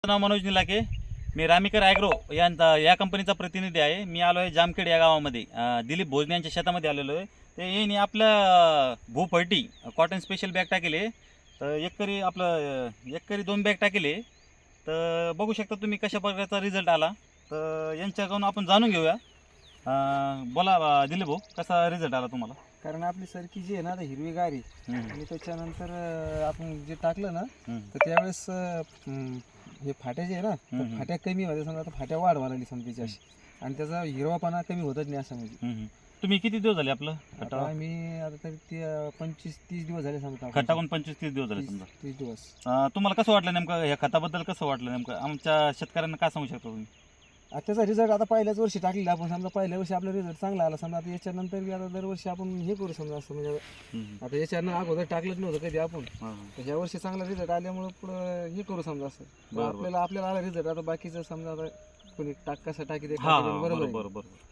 नाव मनोज निलाके. मी Ramikar agro या कंपनीचा प्रतिनिधी आहे. मी आलो आहे जामखेड या गावामध्ये. दिलीप भोजने यांच्या शेतामध्ये आलेलो आहे. ते येईन आपल्या भूपळटी कॉटन स्पेशल बॅग टाकेले. तर एकरी 2 बॅग टाकेले. तर बघू शकता तुम्ही कशा प्रकारचा रिझल्ट आला. तर यांच्याकडून आपण जाणून घेऊया. बोला दिलीप भाऊ, कसा रिझल्ट आला तुम्हाला? कारण आपली सरकी जी आहे ना आता हिरवीगार आहे आणि त्याच्यानंतर आपण जे टाकलं ना तर त्यावेळेस हे फाट्या जे आहे ना तर फाट्या कमी होत्या. समजा आता फाट्या वाढवा लागली समजा त्याची अशी, आणि त्याचा हिरवापणा कमी होतच नाही असं म्हणजे. तुम्ही किती दिवस झाले आपलं आता मी आता तरी ते 25-30 दिवस झाले समजा. खत टाकून 25-30 दिवस झाले समजा. 30 दिवस. तुम्हाला कसं वाटलं नेमकं, ह्या खताबद्दल कसं वाटलं नेमकं? आमच्या शेतकऱ्यांना काय सांगू शकता तुम्ही? आता त्याचा रिझल्ट आता पहिल्याच वर्षी टाकलेला आपण समजा. पहिल्या वर्षी आपला रिझल्ट चांगला आला समजा. आता याच्यानंतर बी आता दरवर्षी आपण हे करू समजा असं म्हणजे. आता याच्यानं अगोदर टाकलंच नव्हतं कधी आपण, तर ह्या वर्षी चांगला रिझल्ट आल्यामुळे पुढं हे करू समजा असं. आपल्याला आला रिझल्ट. आता बाकीचं समजा आता कोणी कसं टाकी बरोबर आहे.